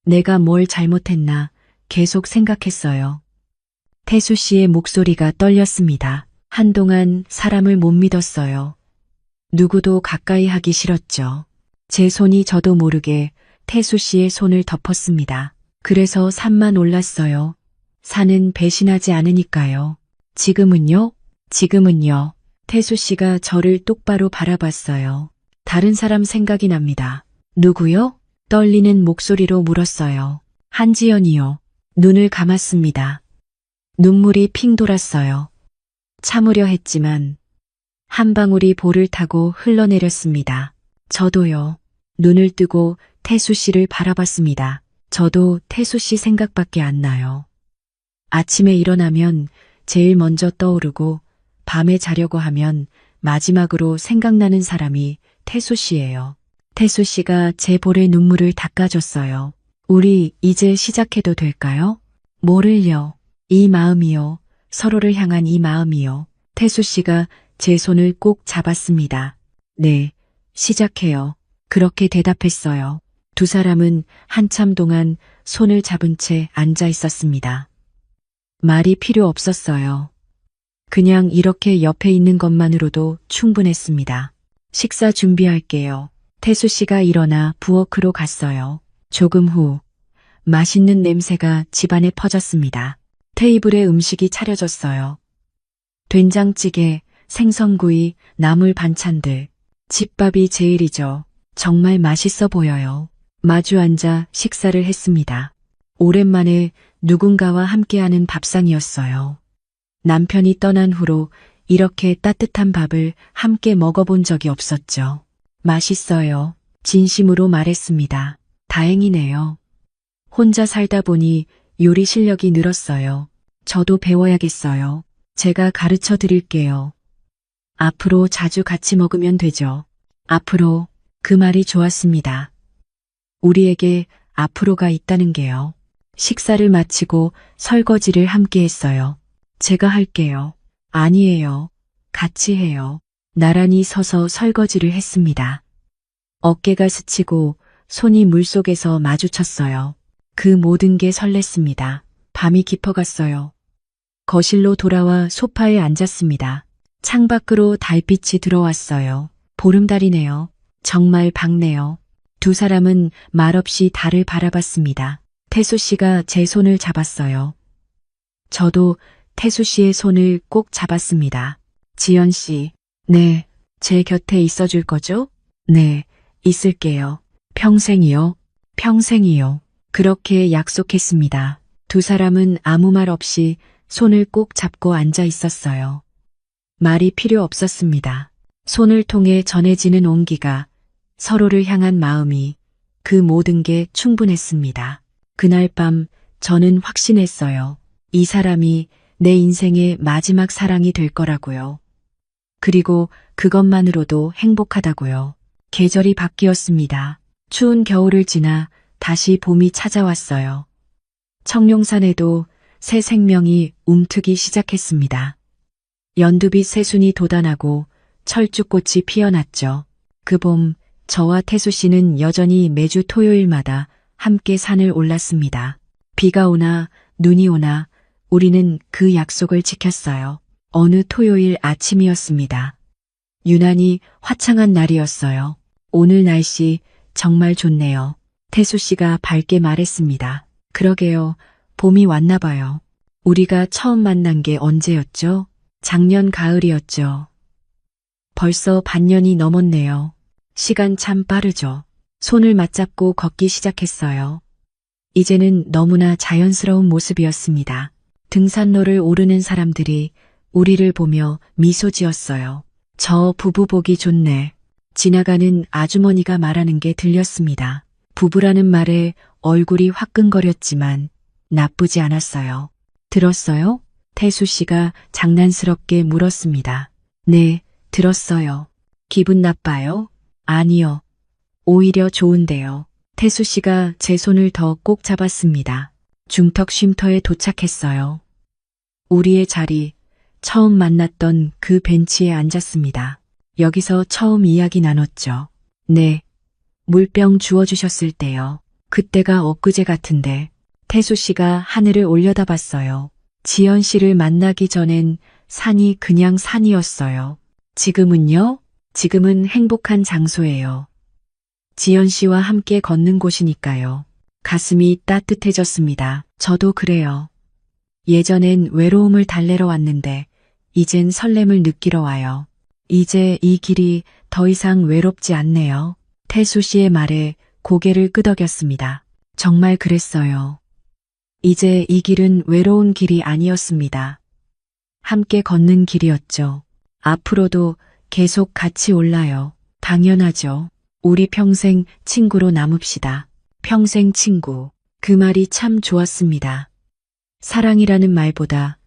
내가 뭘 잘못했나 계속 생각했어요. 태수 씨의 목소리가 떨렸습니다. 한동안 사람을 못 믿었어요. 누구도 가까이 하기 싫었죠. 제 손이 저도 모르게 태수 씨의 손을 덮었습니다. 그래서 산만 올랐어요. 산은 배신하지 않으니까요. 지금은요? 지금은요. 태수 씨가 저를 똑바로 바라봤어요. 다른 사람 생각이 납니다. 누구요? 떨리는 목소리로 물었어요. 한지연이요. 눈을 감았습니다. 눈물이 핑 돌았어요. 참으려 했지만 한 방울이 볼을 타고 흘러내렸습니다. 저도요. 눈을 뜨고 태수 씨를 바라봤습니다. 저도 태수 씨 생각밖에 안 나요. 아침에 일어나면 제일 먼저 떠오르고 밤에 자려고 하면 마지막으로 생각나는 사람이 태수 씨예요. 태수 씨가 제 볼에 눈물을 닦아줬어요. 우리 이제 시작해도 될까요? 뭐를요? 이 마음이요. 서로를 향한 이 마음이요. 태수 씨가 제 손을 꼭 잡았습니다. 네, 시작해요. 그렇게 대답했어요. 두 사람은 한참 동안 손을 잡은 채 앉아 있었습니다. 말이 필요 없었어요. 그냥 이렇게 옆에 있는 것만으로도 충분했습니다. 식사 준비할게요. 태수 씨가 일어나 부엌으로 갔어요. 조금 후 맛있는 냄새가 집안에 퍼졌습니다. 테이블에 음식이 차려졌어요. 된장찌개, 생선구이, 나물 반찬들. 집밥이 제일이죠. 정말 맛있어 보여요. 마주 앉아 식사를 했습니다. 오랜만에 누군가와 함께하는 밥상이었어요. 남편이 떠난 후로 이렇게 따뜻한 밥을 함께 먹어본 적이 없었죠. 맛있어요. 진심으로 말했습니다. 다행이네요. 혼자 살다 보니 요리 실력이 늘었어요. 저도 배워야겠어요. 제가 가르쳐 드릴게요. 앞으로 자주 같이 먹으면 되죠. 앞으로, 그 말이 좋았습니다. 우리에게 앞으로가 있다는 게요. 식사를 마치고 설거지를 함께 했어요. 제가 할게요. 아니에요. 같이 해요. 나란히 서서 설거지를 했습니다. 어깨가 스치고 손이 물속에서 마주쳤어요. 그 모든 게 설렜습니다. 밤이 깊어갔어요. 거실로 돌아와 소파에 앉았습니다. 창밖으로 달빛이 들어왔어요. 보름달이네요. 정말 밝네요. 두 사람은 말없이 달을 바라봤습니다. 태수 씨가 제 손을 잡았어요. 저도 태수 씨의 손을 꼭 잡았습니다. 지연 씨, 네, 제 곁에 있어줄 거죠? 네, 있을게요. 평생이요. 평생이요. 그렇게 약속했습니다. 두 사람은 아무 말 없이 손을 꼭 잡고 앉아 있었어요. 말이 필요 없었습니다. 손을 통해 전해지는 온기가, 서로를 향한 마음이, 그 모든 게 충분했습니다. 그날 밤 저는 확신했어요. 이 사람이 내 인생의 마지막 사랑이 될 거라고요. 그리고 그것만으로도 행복하다고요. 계절이 바뀌었습니다. 추운 겨울을 지나 다시 봄이 찾아왔어요. 청룡산에도 새 생명이 움트기 시작했습니다. 연두빛 새순이 돋아나고 철쭉꽃이 피어났죠. 그 봄, 저와 태수 씨는 여전히 매주 토요일마다 함께 산을 올랐습니다. 비가 오나 눈이 오나 우리는 그 약속을 지켰어요. 어느 토요일 아침이었습니다. 유난히 화창한 날이었어요. 오늘 날씨 정말 좋네요. 태수 씨가 밝게 말했습니다. 그러게요. 봄이 왔나 봐요. 우리가 처음 만난 게 언제였죠? 작년 가을이었죠. 벌써 반년이 넘었네요. 시간 참 빠르죠. 손을 맞잡고 걷기 시작했어요. 이제는 너무나 자연스러운 모습이었습니다. 등산로를 오르는 사람들이 우리를 보며 미소 지었어요. 저 부부 보기 좋네. 지나가는 아주머니가 말하는 게 들렸습니다. 부부라는 말에 얼굴이 화끈거렸지만 나쁘지 않았어요. 들었어요? 태수 씨가 장난스럽게 물었습니다. 네, 들었어요. 기분 나빠요? 아니요. 오히려 좋은데요. 태수 씨가 제 손을 더 꼭 잡았습니다. 중턱 쉼터에 도착했어요. 우리의 자리, 처음 만났던 그 벤치에 앉았습니다. 여기서 처음 이야기 나눴죠. 네. 물병 주워주셨을 때요. 그때가 엊그제 같은데 태수 씨가 하늘을 올려다봤어요. 지연 씨를 만나기 전엔 산이 그냥 산이었어요. 지금은요? 지금은 행복한 장소예요. 지연 씨와 함께 걷는 곳이니까요. 가슴이 따뜻해졌습니다. 저도 그래요. 예전엔 외로움을 달래러 왔는데 이젠 설렘을 느끼러 와요. 이제 이 길이 더 이상 외롭지 않네요. 태수 씨의 말에 고개를 끄덕였습니다. 정말 그랬어요. 이제 이 길은 외로운 길이 아니었습니다. 함께 걷는 길이었죠. 앞으로도 계속 같이 올라요. 당연하죠. 우리 평생 친구로 남읍시다. 평생 친구. 그 말이 참 좋았습니다. 사랑이라는 말보다,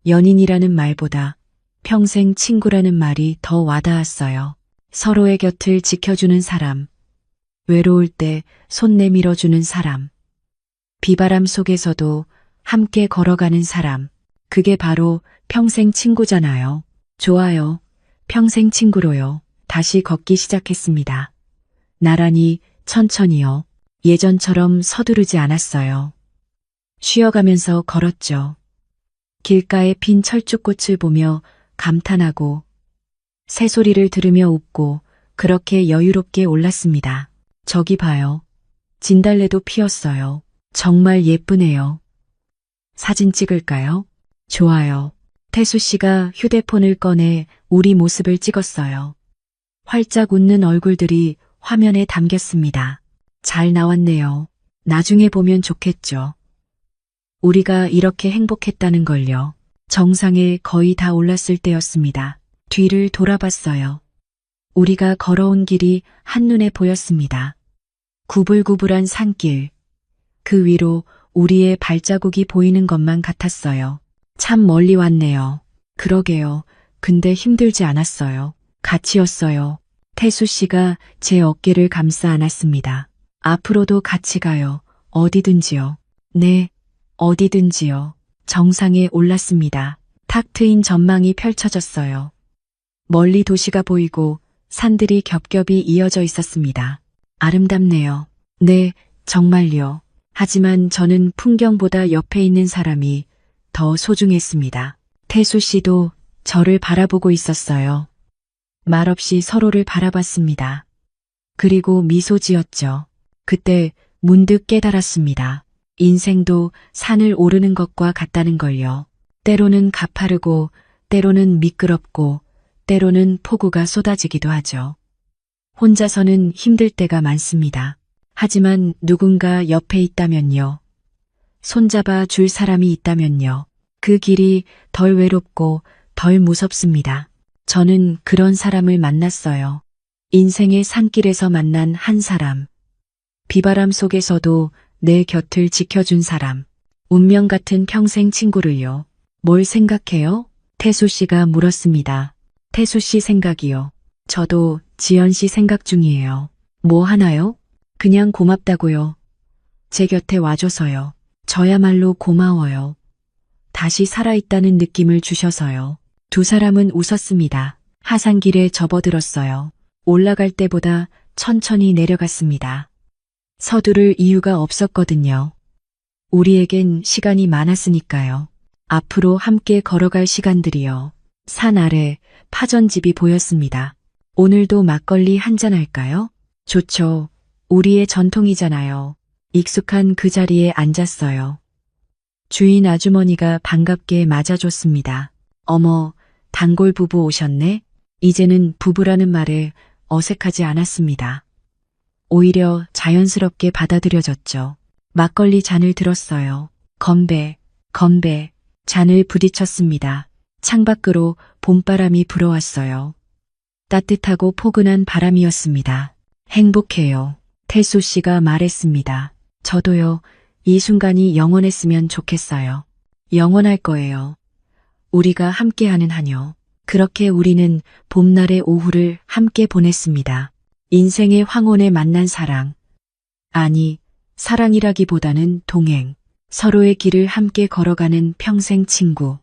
연인이라는 말보다 평생 친구라는 말이 더 와닿았어요. 서로의 곁을 지켜주는 사람. 외로울 때 손 내밀어주는 사람. 비바람 속에서도 함께 걸어가는 사람. 그게 바로 평생 친구잖아요. 좋아요. 평생 친구로요. 다시 걷기 시작했습니다. 나란히, 천천히요. 예전처럼 서두르지 않았어요. 쉬어가면서 걸었죠. 길가에 핀 철쭉꽃을 보며 감탄하고 새소리를 들으며 웃고 그렇게 여유롭게 올랐습니다. 저기 봐요. 진달래도 피었어요. 정말 예쁘네요. 사진 찍을까요? 좋아요. 태수 씨가 휴대폰을 꺼내 우리 모습을 찍었어요. 활짝 웃는 얼굴들이 화면에 담겼습니다. 잘 나왔네요. 나중에 보면 좋겠죠. 우리가 이렇게 행복했다는 걸요. 정상에 거의 다 올랐을 때였습니다. 뒤를 돌아봤어요. 우리가 걸어온 길이 한눈에 보였습니다. 구불구불한 산길. 그 위로 우리의 발자국이 보이는 것만 같았어요. 참 멀리 왔네요. 그러게요. 근데 힘들지 않았어요. 같이였어요. 태수 씨가 제 어깨를 감싸 안았습니다. 앞으로도 같이 가요. 어디든지요. 네, 어디든지요. 정상에 올랐습니다. 탁 트인 전망이 펼쳐졌어요. 멀리 도시가 보이고 산들이 겹겹이 이어져 있었습니다. 아름답네요. 네, 정말요. 하지만 저는 풍경보다 옆에 있는 사람이 더 소중했습니다. 태수 씨도 저를 바라보고 있었어요. 말없이 서로를 바라봤습니다. 그리고 미소 지었죠. 그때 문득 깨달았습니다. 인생도 산을 오르는 것과 같다는 걸요. 때로는 가파르고, 때로는 미끄럽고, 때로는 폭우가 쏟아지기도 하죠. 혼자서는 힘들 때가 많습니다. 하지만 누군가 옆에 있다면요. 손잡아 줄 사람이 있다면요. 그 길이 덜 외롭고 덜 무섭습니다. 저는 그런 사람을 만났어요. 인생의 산길에서 만난 한 사람. 비바람 속에서도 내 곁을 지켜준 사람. 운명 같은 평생 친구를요. 뭘 생각해요? 태수 씨가 물었습니다. 태수 씨 생각이요. 저도 지연 씨 생각 중이에요. 뭐 하나요? 그냥 고맙다고요. 제 곁에 와줘서요. 저야말로 고마워요. 다시 살아있다는 느낌을 주셔서요. 두 사람은 웃었습니다. 하산길에 접어들었어요. 올라갈 때보다 천천히 내려갔습니다. 서두를 이유가 없었거든요. 우리에겐 시간이 많았으니까요. 앞으로 함께 걸어갈 시간들이요. 산 아래 파전집이 보였습니다. 오늘도 막걸리 한잔 할까요? 좋죠. 우리의 전통이잖아요. 익숙한 그 자리에 앉았어요. 주인 아주머니가 반갑게 맞아줬습니다. 어머, 단골 부부 오셨네? 이제는 부부라는 말에 어색하지 않았습니다. 오히려 자연스럽게 받아들여졌죠. 막걸리 잔을 들었어요. 건배, 건배, 잔을 부딪혔습니다. 창밖으로 봄바람이 불어왔어요. 따뜻하고 포근한 바람이었습니다. 행복해요. 태수 씨가 말했습니다. 저도요. 이 순간이 영원했으면 좋겠어요. 영원할 거예요. 우리가 함께하는 한요. 그렇게 우리는 봄날의 오후를 함께 보냈습니다. 인생의 황혼에 만난 사랑. 아니, 사랑이라기보다는 동행. 서로의 길을 함께 걸어가는 평생 친구.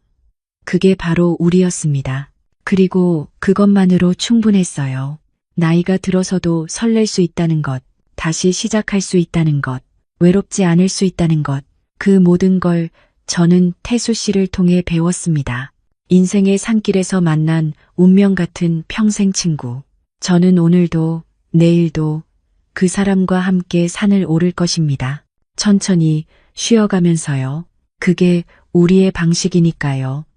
그게 바로 우리였습니다. 그리고 그것만으로 충분했어요. 나이가 들어서도 설렐 수 있다는 것, 다시 시작할 수 있다는 것, 외롭지 않을 수 있다는 것, 그 모든 걸 저는 태수 씨를 통해 배웠습니다. 인생의 산길에서 만난 운명 같은 평생 친구. 저는 오늘도, 내일도 그 사람과 함께 산을 오를 것입니다. 천천히 쉬어가면서요. 그게 우리의 방식이니까요.